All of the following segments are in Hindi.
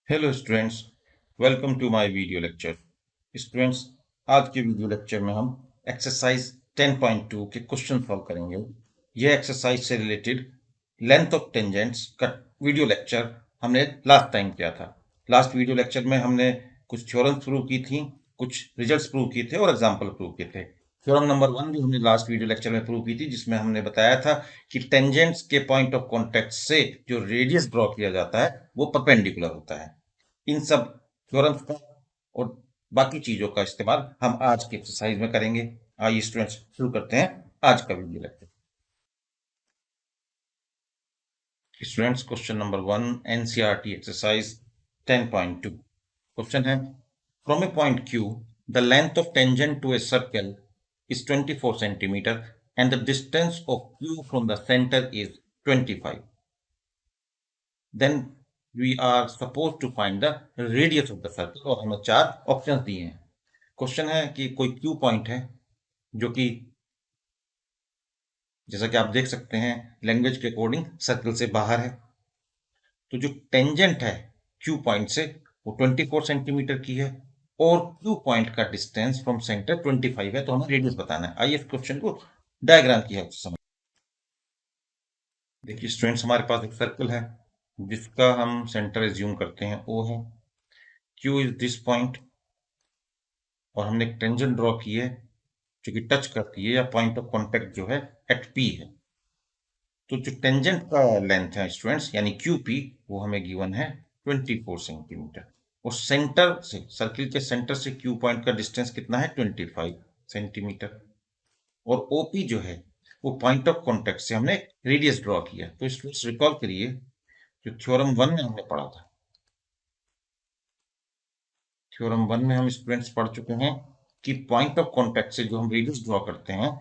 Hello students, welcome to my video lecture. Students, आज के वीडियो लेक्चर में हम एक्सरसाइज 10.2 के क्वेश्चन सॉल्व करेंगे। यह एक्सरसाइज से रिलेटेड लेंथ ऑफ टेंजेंट्स का वीडियो लेक्चर हमने लास्ट टाइम किया था। लास्ट वीडियो लेक्चर में हमने कुछ थ्योरम्स प्रूव की थी, कुछ रिजल्ट्स प्रूव किए थे और एग्जाम्पल प्रूव किए थे। थ्योरम नंबर 1 भी हमने लास्ट वीडियो लेक्चर में प्रूव की थी, जिसमें हमने बताया था कि टेंजेंट्स के पॉइंट ऑफ कॉन्टेक्ट से जो रेडियस ड्रॉ किया जाता है वो परपेंडिकुलर होता है। इन सब थ्योरम्स का और बाकी चीजों का इस्तेमाल हम आज की एक्सरसाइज में करेंगे। आइए स्टूडेंट्स, शुरू करते हैं आज का video lecture. Students, question number 1, NCERT exercise 10.2। Question है, from a point Q the length of tangent to a circle is 24 centimeter and the distance of Q from the center is 25. Then we are supposed to find the radius of the circle। और हमें 4 ऑप्शंस दिए हैं। क्वेश्चन है कि कोई Q पॉइंट है जो कि जैसा कि आप देख सकते हैं लैंग्वेज के अकॉर्डिंग सर्कल से बाहर है। तो जो टेंजेंट है Q पॉइंट से वो 24 सेंटीमीटर की है और Q पॉइंट का डिस्टेंस फ्रॉम सेंटर 25 है। तो हमें रेडियस बताना है। आइए इस क्वेश्चन को डायग्राम की हेल्प से समझ। देखिए स्टूडेंट्स, हमारे पास एक सर्कल है जिसका हम सेंटर एज्यूम करते हैं O है। Q इज दिस पॉइंट और हमने एक टेंजेंट ड्रॉ की है जो कि टच करती है या पॉइंट ऑफ कॉन्टेक्ट जो है एट P है। तो जो टेंजेंट का लेंथ है स्टूडेंट्स यानी QP वो हमें गिवन है 24 सेंटीमीटर। और सेंटर से सर्किल के सेंटर से Q पॉइंट का डिस्टेंस कितना है 25 सेंटीमीटर। और OP जो है वो पॉइंट ऑफ कॉन्टेक्ट से हमने रेडियस ड्रॉ किया। तो स्टूडेंट्स रिकॉल करिए जो थ्योरम 1 में हमने पढ़ा था। थ्योरम 1 में हम स्टूडेंट्स पढ़ चुके हैं कि पॉइंट ऑफ कॉन्टेक्ट से जो हम रेडियस ड्रॉ करते हैं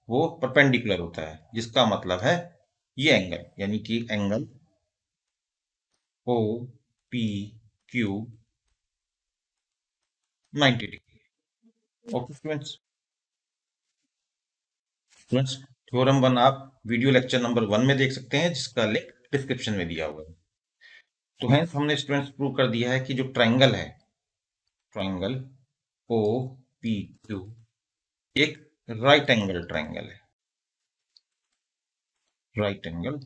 वो परपेंडिकुलर होता है, जिसका मतलब है ये एंगल यानी कि angle O P Q 90 degree. Okay students, theorem 1 आप वीडियो लेक्चर नंबर 1 में देख सकते हैं, जिसका लिंक डिस्क्रिप्शन में दिया हुआ है। तो हेंस हमने स्टूडेंट्स प्रूव कर दिया है कि जो ट्राइंगल है, ट्राइंगल ओ पी क्यू एक राइट एंगल ट्राइंगल है। राइट एंगल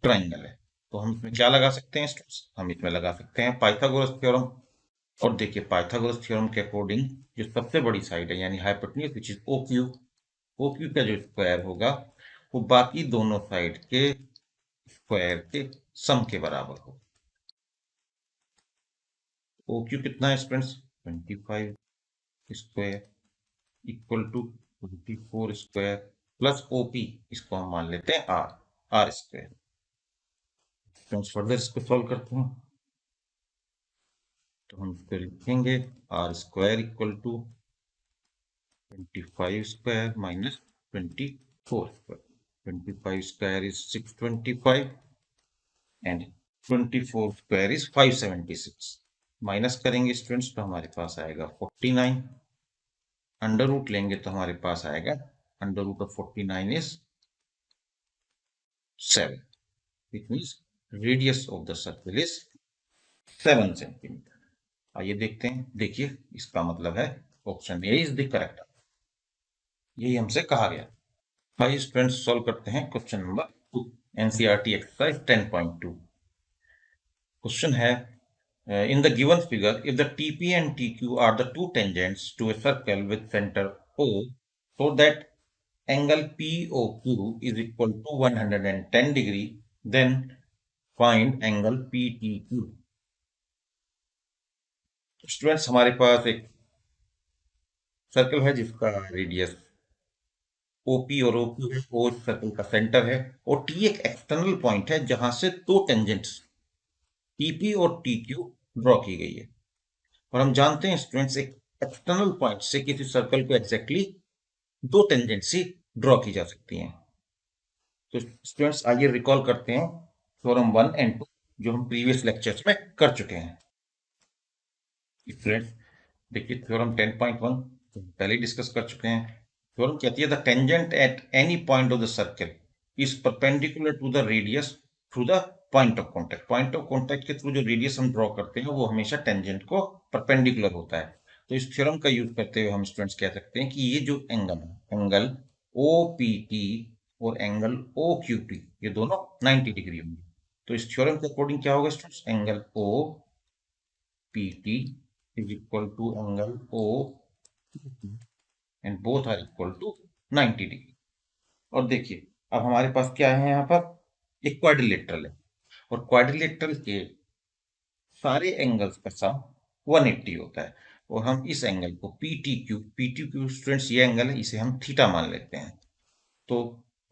ट्राइंगल है। तो हम इसमें क्या लगा सकते हैं स्टूडेंट्स? हम इसमें लगा सकते हैं पाइथागोरस थ्योरम। और देखिए पाइथागोरस थ्योरम के अकॉर्डिंग जो सबसे बड़ी साइड है यानी हाइपोटेन्यूज विच इज OQ का जो स्क्वायर होगा वो बाकी दोनों साइड के स्क्वायर के सम के बराबर होगा। OQ कितना है students? 25 square equal to 24 square plus OP, इसको हम मान लेते हैं R स्क्वायर। स्टूडेंट्स फर्दर इसको सॉल्व करते हैं तो हम इसको लिखेंगे R square equal to 25 square minus 24 square. 25 square is 625 and 24 square is 576। Minus करेंगे स्टूडेंट्स तो हमारे पास आएगा 49। अंडर रूट लेंगे तो हमारे पास आएगा under root of 49 is 7, which means radius of the circle is 7 centimetre. आइए देखते हैं। देखिए इसका मतलब है option A is the correct. यही हमसे कहा गया। आइए स्टूडेंट्स सॉल्व करते हैं question number 2, NCERT exercise 10.2। Question है, in the given figure if the TP and TQ are the two tangents to a circle with center O, so that angle POQ is equal to 110 degree, then find angle PTQ। Students, हमारे पास एक सर्कल है जिसका रेडियस OP और OQ है। O सर्कल का सेंटर है और T एक एक्सटर्नल पॉइंट है जहां से दो टेंजेंट्स TP और TQ ड्रॉ की गई है। और हम जानते हैं स्टूडेंट्स एक एक्सटर्नल पॉइंट से किसी सर्कल को एग्जैक्टली दो टेंजेंसी ड्रॉ की जा सकती हैं। तो स्टूडेंट्स आइए रिकॉल करते हैं थ्योरम 1 एंड 2 जो हम प्रीवियस लेक्चर्स में कर चुके हैं। स्टूडेंट्स देखिए थ्योरम 10.1 पहले ही डिस्कस कर चुके हैं। थ्योरम कहती है the tangent at any point of the circle is perpendicular to the radius through the point of contact. Point of contact के थ्रू जो रेडियस हम ड्रॉ करते हैं वो हमेशा टेंजेंट को परपेंडिकुलर होता है। तो इस थ्योरम का यूज करते हुए हम स्टूडेंट्स कह सकते हैं कि ये जो एंगल है, एंगल ओ पी टी और एंगल ओ क्यू टी, ये दोनों 90 डिग्री होंगे। तो इस थ्योरम के अकॉर्डिंग क्या होगा students, angle O P T is equal to angle O and both are equal to 90 degree. और देखिए अब हमारे पास क्या है, यहाँ पर एक क्वाड्रिलेटरल है और क्वाड्रिलेटरल के सारे एंगल्स का सम 180 होता है। और हम इस एंगल को पी टी क्यू स्टूडेंट्स ये एंगल है, इसे हम थीटा मान लेते हैं। तो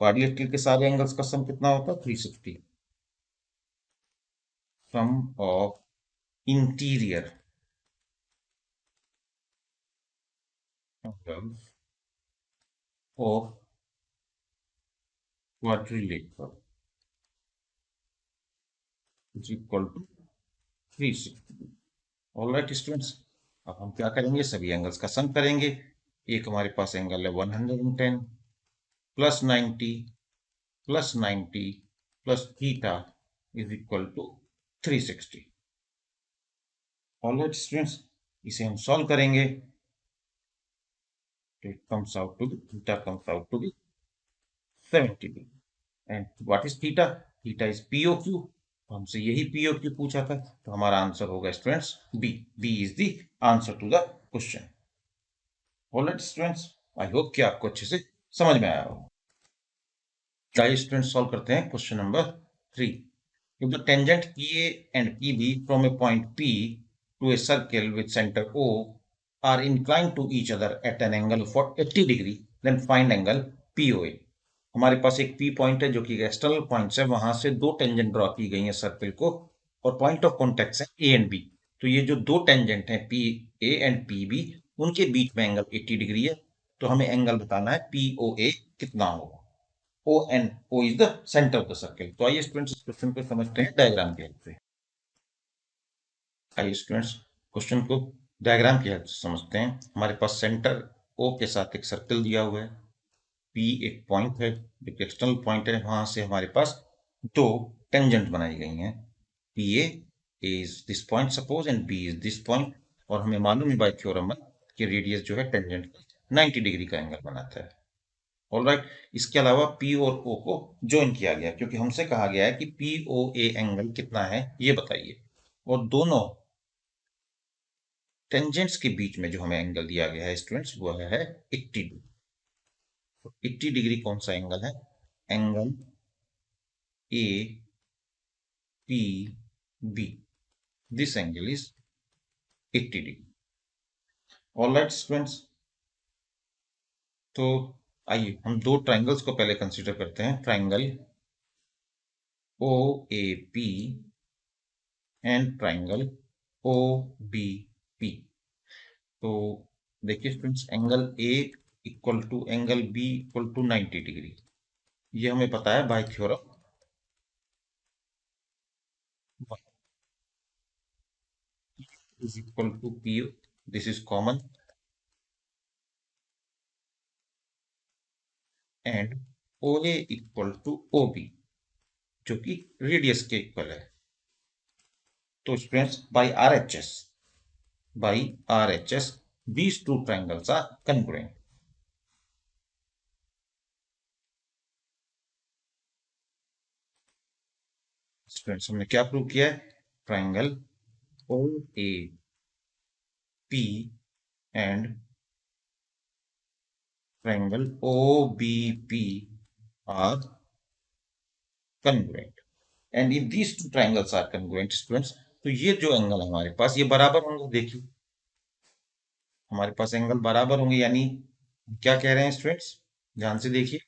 क्वाड्रिलेटरल के सारे एंगल्स का सम कितना होता है, 360। Sum of interior angles of quadrilateral is equal to 360। Alright students, अब हम क्या करेंगे, सभी एंगल्स का सम करेंगे। एक हमारे पास एंगल है 110 plus 90 plus 90 plus theta is equal to 360। Alright students, इसे हम सॉल्व करेंगे तो it comes out to be, theta comes out to be 70 degree. And what is theta, theta is PO Q. हमसे यही पीओ क्यू पूछा था, तो हमारा आंसर होगा students B. B is the answer to the question. Alright students, I hope कि आपको अच्छे से समझ में आया होगा। चलिए स्टूडेंट्स सॉल्व करते हैं question number 3। If the tangent PA and PB from a point P to a circle with center O are inclined to each other at an angle of 80 degree, then find angle POA। हमारे पास एक P पॉइंट है जो कि एक्सटर्नल पॉइंट है, वहां से दो टेंजेंट ड्रॉ की गई है सर्कल को, और पॉइंट ऑफ कॉन्टेक्ट है ए एंड बी। तो ये जो दो टेंजेंट हैं P A and P B, उनके बीच में एंगल 80 डिग्री है। तो हमें एंगल बताना है पी ओ ए कितना होगा। O and O is the centre of the circle. तो आइए स्टूडेंट्स इस क्वेश्चन को समझते हैं डायग्राम की हेल्प से। आइए स्टूडेंट्स क्वेश्चन को डायग्राम की हेल्प से समझते हैं। हमारे पास सेंटर ओ के साथ एक सर्कल दिया हुआ है, पी एक पॉइंट है जो कि एक्सटर्नल पॉइंट है, वहां से हमारे पास दो टेंजेंट बनाई गई हैं। P A is this point suppose and B is this point. और हमें मालूम है बाय थ्योरम कि रेडियस जो है टेंजेंट 90 डिग्री का एंगल बनाता है। ऑलराइट, इसके अलावा पी और ओ को ज्वाइन किया गया, क्योंकि हमसे कहा गया है कि पी ओ ए एंगल कितना है ये बताइए। और दोनों टेंजेंट्स के बीच में जो हमें एंगल दिया गया है स्टूडेंट्स, वो है 80 डिग्री। तो 80 डिग्री कौन सा एंगल है, angle A P B, this angle is 80 degree. Alright students, तो आइए हम दो ट्राइंगल्स को पहले कंसीडर करते हैं, triangle O A P and triangle O B P. तो देखिए students, angle A equal to angle B equal to 90 degree, ये हमें पता है by theorem is equal to P, this is common, and O A equal to O B जो कि रेडियस के इक्वल है। तो students by R H S these two triangles are congruent। Students हमने क्या प्रूव किया है, triangle O A P and triangle OBP are congruent, and if these two triangles are congruent students, तो ये जो एंगल हमारे पास ये बराबर होंगे। देखिए हमारे पास एंगल बराबर होंगे, यानी क्या कह रहे हैं स्टूडेंट्स, ध्यान से देखिए।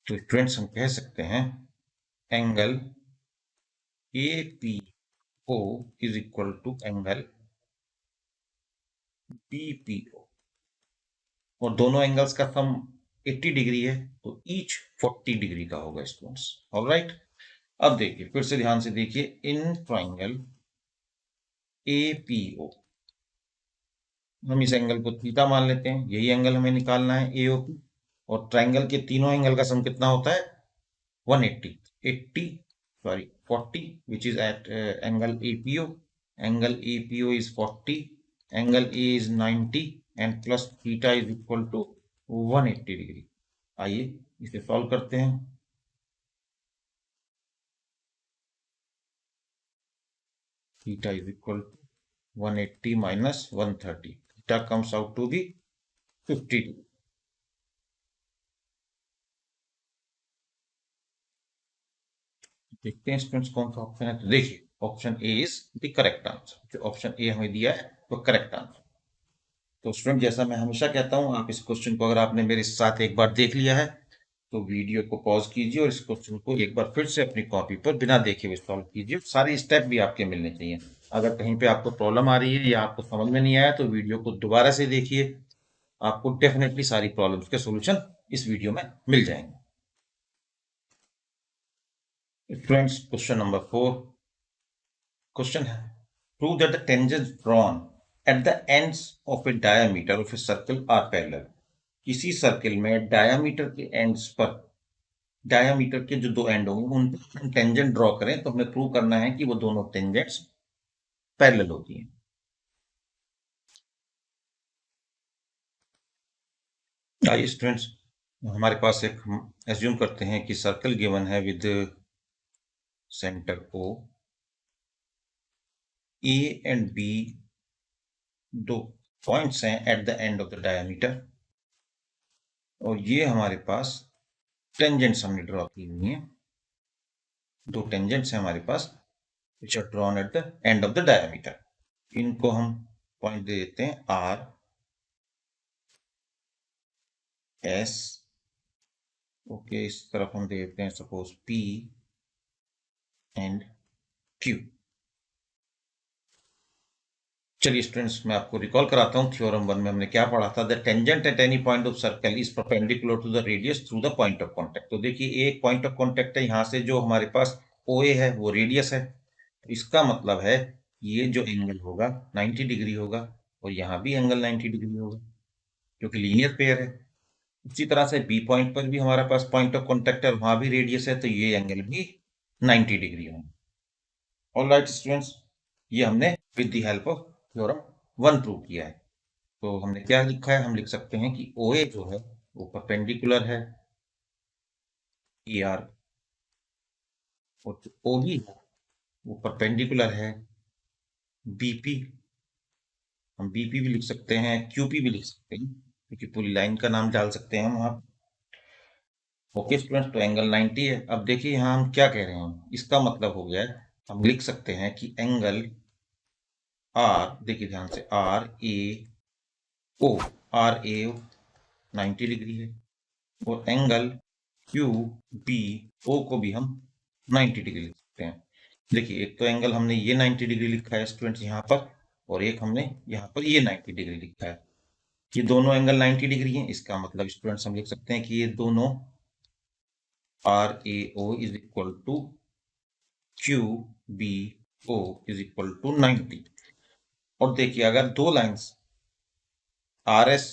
तो स्टूडेंट्स हम कह सकते हैं angle A P O is equal to angle B P O, और दोनों एंगल्स का सम 80 डिग्री है, तो ईच 40 डिग्री का होगा स्टूडेंट्स। ऑलराइट, अब देखिए फिर से ध्यान से देखिए, इन ट्राइंगल ए पी ओ हम इस एंगल को थीटा मान लेते हैं, यही एंगल हमें निकालना है एओपी। और ट्राइंगल के तीनों एंगल का सम कितना होता है 180, 80 sorry 40 which is at angle APO. Angle APO is 40, angle A is 90 and plus theta is equal to 180 degree. आइए इसे सॉल्व करते हैं। Theta is equal to 180 minus 130, theta comes out to be 50। देखते हैं स्टूडेंट्स कौन सा ऑप्शन है। तो देखिए option A is the correct answer, जो ऑप्शन ए हमें दिया है वो करेक्ट आंसर। तो स्टूडेंट जैसा मैं हमेशा कहता हूँ, आप इस क्वेश्चन को अगर आपने मेरे साथ एक बार देख लिया है तो वीडियो को पॉज कीजिए और इस क्वेश्चन को एक बार फिर से अपनी कॉपी पर बिना देखे हुए सॉल्व कीजिए। सारे स्टेप भी आपके मिलने चाहिए। अगर कहीं पे आपको प्रॉब्लम आ रही है या आपको समझ में नहीं आया तो वीडियो को दोबारा से देखिए, आपको डेफिनेटली सारी प्रॉब्लम्स के सॉल्यूशन इस वीडियो में मिल जाएंगे। स्टूडेंट्स क्वेश्चन नंबर 4 क्वेश्चन है, prove that the tangents drawn at the ends of a diameter of a circle are parallel। किसी सर्किल में डायमीटर के एंड्स पर, डायमीटर के जो दो एंड होंगे उन पर हम टेंजेंट ड्रॉ करें तो हमें प्रूव करना है कि वो दोनों टेंजेंट्स पैरेलल होती हैं। आइए स्टूडेंट्स, हमारे पास एक, हम एज्यूम करते हैं कि सर्कल गिवन है with centre O, A and B दो पॉइंट्स हैं at the end of the diameter, और ये हमारे पास टेंजेंट्स हमने ड्रॉ की हुई हैं। दो टेंजेंट्स हैं हमारे पास which are drawn at the end of the diameter. इनको हम पॉइंट दे देते हैं आर एस, ओके, इस तरफ हम दे देते हैं सपोज पी एंड क्यू। चलिए स्टूडेंट्स मैं आपको रिकॉल कराता हूँ, थ्योरम 1 में हमने क्या पढ़ा था, the tangent at any point of circle is perpendicular to the radius through the point of contact. तो देखिए एक पॉइंट ऑफ कांटेक्ट है, यहाँ से जो हमारे पास OA है वो रेडियस है, तो इसका मतलब है ये जो एंगल होगा 90 डिग्री होगा और यहाँ भी एंगल 90 डिग्री होगा क्योंकि लीनियर पेयर है। उसी तरह से बी पॉइंट पर भी हमारे पास पॉइंट ऑफ कांटेक्ट है, वहां भी रेडियस है, तो ये एंगल भी 90 डिग्री होगा। ऑलराइट स्टूडेंट्स, ये हमने with the help of theorem 1 prove किया है। तो हमने क्या लिखा है, हम लिख सकते हैं कि OA जो है वो परपेंडिकुलर है ER, और जो OB है वो परपेंडिकुलर है BP। हम BP भी लिख सकते हैं, QP भी लिख सकते हैं, क्योंकि पूरी लाइन का नाम डाल सकते हैं हम वहां। ओके स्टूडेंट्स, तो एंगल 90 है। अब देखिए यहाँ हम क्या कह रहे हैं, इसका मतलब हो गया है हम लिख सकते हैं कि एंगल R, देखिए ध्यान से, RAO 90 डिग्री है, और एंगल QBO को भी हम 90 डिग्री लिख सकते हैं। देखिए एक तो एंगल हमने ये 90 डिग्री लिखा है स्टूडेंट्स यहाँ पर, और एक हमने यहाँ पर ये 90 डिग्री लिखा है। ये दोनों एंगल 90 डिग्री हैं, इसका मतलब स्टूडेंट्स हम लिख सकते हैं कि ये दोनों RAO is equal to QBO is equal to 90। और देखिए अगर दो लाइंस RS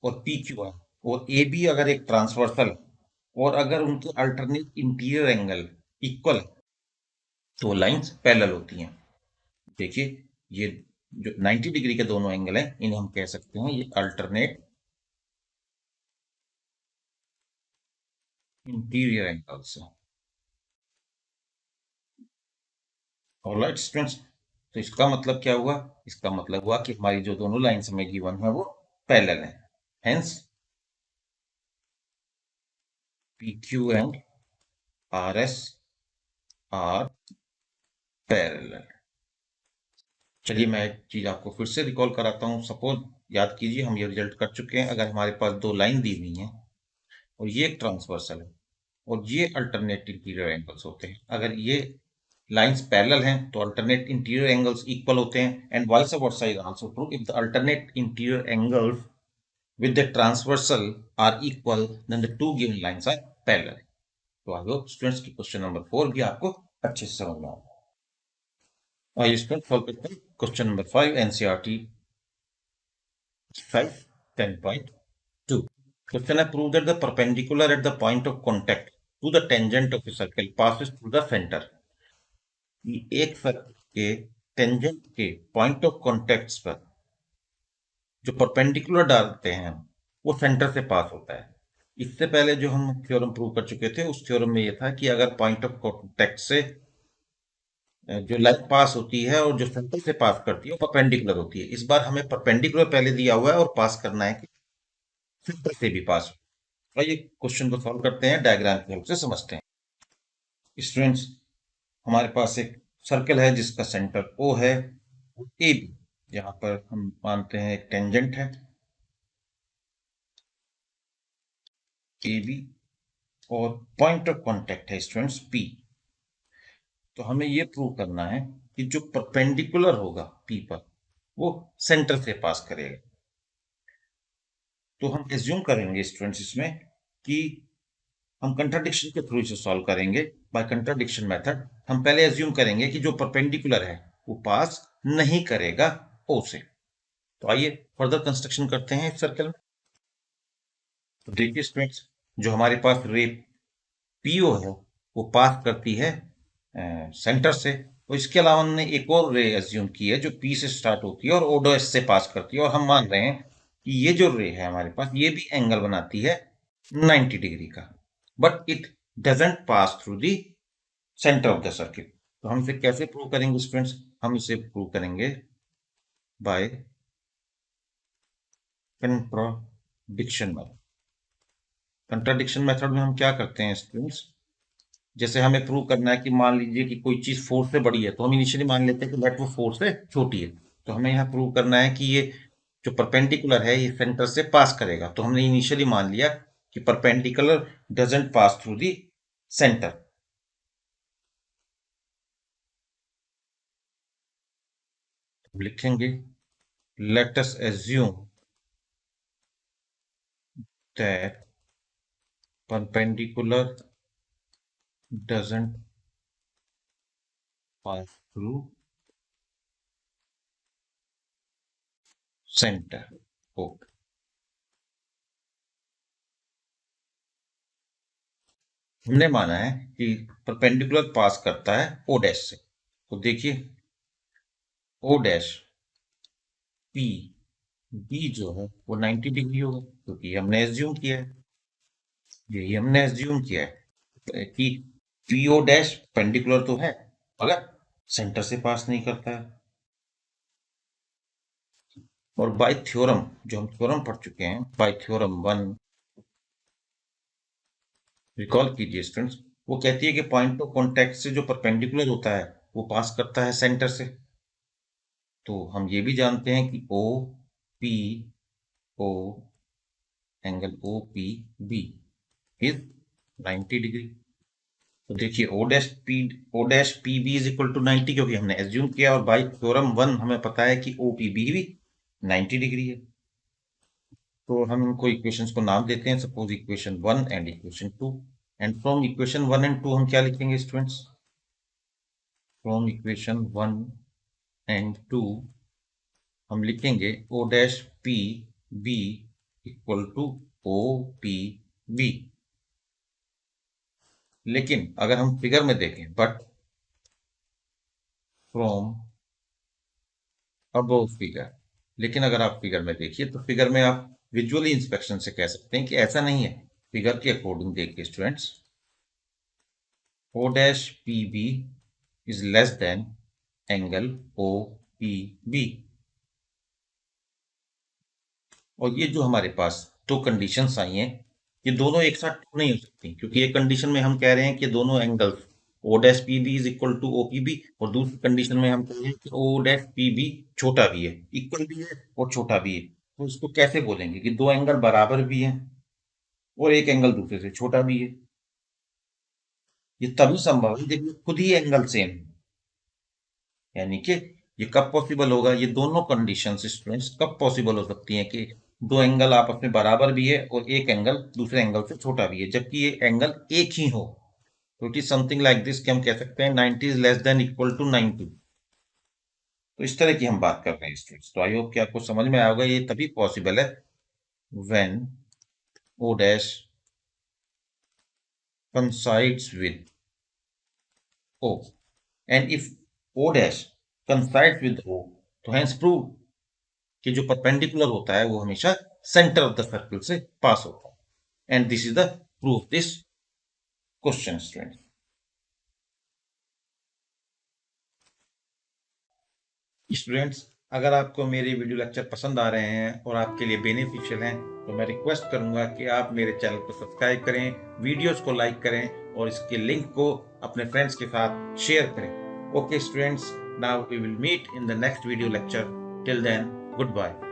और PQ है और AB अगर एक ट्रांसवर्सल है और अगर उनके अल्टरनेट इंटीरियर एंगल इक्वल है तो लाइंस पैरेलल होती हैं। देखिए ये जो 90 डिग्री के दोनों एंगल हैं इन्हें हम कह सकते हैं ये अल्टरनेट इंटीरियर एंगल्स हैं। ऑलराइट स्टूडेंट्स, तो इसका मतलब क्या हुआ, इसका मतलब हुआ कि हमारी जो दोनों लाइंस हमें गिवन है वो पैरेलल हैं, hence PQ and RS are parallel. चलिए मैं एक चीज आपको फिर से रिकॉल कराता हूँ। सपोज याद कीजिए हम ये रिजल्ट कर चुके हैं, अगर हमारे पास दो लाइन दी हुई हैं और ये एक ट्रांसवर्सल है और ये अल्टरनेट इंटीरियर एंगल्स होते हैं, अगर ये लाइंस पैरेलल हैं तो अल्टरनेट इंटीरियर एंगल्स इक्वल होते हैं, and vice versa is also true if the alternate interior angles with the transversal are equal then the two given lines are parallel। तो आई होप स्टूडेंट्स की क्वेश्चन नंबर 4 भी आपको अच्छे से समझ में आएगा। आइए स्टूडेंट सॉल्व करते हैं question number 5 NCERT Size 10.2. Question है, prove that the perpendicular at the point of contact to the tangent of a circle passes through the center. एक सर्कल के टेंजेंट के पॉइंट ऑफ कॉन्टेक्ट पर जो परपेंडिकुलर डालते हैं वो सेंटर से पास होता है। इससे पहले जो हम थ्योरम प्रूव कर चुके थे उस थ्योरम में ये था कि अगर पॉइंट ऑफ कॉन्टेक्ट से जो लाइन पास होती है और जो सेंटर से पास करती है वो परपेंडिकुलर होती है। इस बार हमें परपेंडिकुलर पहले दिया हुआ है और पास करना है कि सेंटर से भी पास हो। आइए क्वेश्चन को सॉल्व करते हैं, डायग्राम की हेल्प से समझते हैं। स्टूडेंट्स, हमारे पास एक सर्कल है जिसका सेंटर ओ है, ए बी, यहाँ पर हम मानते हैं एक टेंजेंट है ए बी और पॉइंट ऑफ कांटेक्ट है स्टूडेंट्स पी। तो हमें ये प्रूव करना है कि जो परपेंडिकुलर होगा पी पर वो सेंटर से पास करेगा। तो हम एज्यूम करेंगे स्टूडेंट्स इसमें कि हम कंट्राडिक्शन के थ्रू इसे सॉल्व करेंगे। बाय कंट्राडिक्शन मेथड हम पहले एज्यूम करेंगे कि जो परपेंडिकुलर है वो पास नहीं करेगा ओ से। तो आइए फर्दर कंस्ट्रक्शन करते हैं इस सर्कल में। तो देखिए स्टूडेंट्स, जो हमारे पास रे पीओ है वो पास करती है सेंटर से। तो इसके अलावा हमने एक और रे एज्यूम की है जो पी से स्टार्ट होती है और ओ डैश से पास करती है, और हम मान रहे हैं कि ये जो रे है हमारे पास ये भी एंगल बनाती है 90 डिग्री का, but it doesn't pass through the centre of the circle. तो हम इसे कैसे प्रूव करेंगे स्टूडेंट्स? हम इसे प्रूव करेंगे by contradiction method. Contradiction method में हम क्या करते हैं स्टूडेंट्स, जैसे हमें प्रूव करना है कि मान लीजिए कि कोई चीज फोर से बड़ी है तो हम इनिशियली मान लेते हैं कि लेट वो फोर से छोटी है। तो हमें यहाँ प्रूव करना है कि ये जो परपेंडिकुलर है ये सेंटर से पास करेगा। तो हमने इनिशियली मान लिया कि perpendicular doesn't pass through the centre. लिखेंगे let us assume that perpendicular doesn't pass through center. Okay, हमने माना है कि परपेंडिकुलर पास करता है ओ डैश से। तो देखिए ओ डैश पी बी जो है वो 90 डिग्री होगा क्योंकि हमने एज्यूम किया है, यही हमने एज्यूम किया है कि पी ओ डैश पेंडिकुलर तो है मगर सेंटर से पास नहीं करता है। और बाय थ्योरम, जो हम थ्योरम पढ़ चुके हैं, बाय थ्योरम वन, रिकॉल कीजिए स्टूडेंट्स, वो कहती है कि पॉइंट ऑफ कॉन्टेक्ट से जो परपेंडिकुलर होता है वो पास करता है सेंटर से। तो हम ये भी जानते हैं कि O P O angle O P B is 90 degree. तो देखिए O dash P B is equal to 90 क्योंकि हमने एज्यूम किया, और बाई थ्योरम वन हमें पता है कि ओ पी बी भी 90 डिग्री है। तो हम इनको इक्वेशंस को नाम देते हैं, suppose equation one and equation two. And from equation one and two हम क्या लिखेंगे students? From equation one and two हम लिखेंगे O dash P B equal to O P B. लेकिन अगर हम फिगर में देखें, बट फ्रॉम अबव फिगर, लेकिन अगर आप फिगर में देखिए तो फिगर में आप विजुअली इंस्पेक्शन से कह सकते हैं कि ऐसा नहीं है। फिगर के अकॉर्डिंग देखिए students, O dash P B is less than angle O P B. और ये जो हमारे पास दो कंडीशंस आई हैं ये दोनों एक साथ ट्रू नहीं हो सकती, क्योंकि एक कंडीशन में हम कह रहे हैं कि दोनों angles O dash P B is equal to O P B, और दूसरी कंडीशन में हम कह रहे हैं कि ओ डैश पी बी छोटा भी है, इक्वल भी है और छोटा भी है। तो इसको कैसे बोलेंगे कि दो एंगल बराबर भी हैं और एक एंगल दूसरे से छोटा भी है? ये तभी संभव है जब ये खुद ही एंगल सेम है। यानी कि ये कब पॉसिबल होगा? ये दोनों कंडीशन स्टूडेंट्स कब पॉसिबल हो सकती हैं कि दो एंगल आपस में बराबर भी है और एक एंगल दूसरे एंगल से छोटा भी है, जबकि ये एंगल एक ही हो। तो it is something like this कि हम कह सकते हैं 90 is less than equal to 90। तो इस तरह की हम बात कर रहे हैं स्टूडेंट्स। तो आई होप कि आपको समझ में आएगा। ये तभी पॉसिबल है when O dash coincides with O and if O dash coincides with O, तो hence prove कि जो परपेंडिकुलर होता है वो हमेशा सेंटर ऑफ द सर्कल से पास होता है। And this is the proof this question student. Students, अगर आपको मेरे वीडियो लेक्चर पसंद आ रहे हैं और आपके लिए बेनिफिशियल हैं तो मैं रिक्वेस्ट करूंगा कि आप मेरे चैनल को सब्सक्राइब करें, वीडियोस को लाइक करें और इसके लिंक को अपने फ्रेंड्स के साथ शेयर करें। Okay students, now we will meet in the next video lecture. Till then, good bye.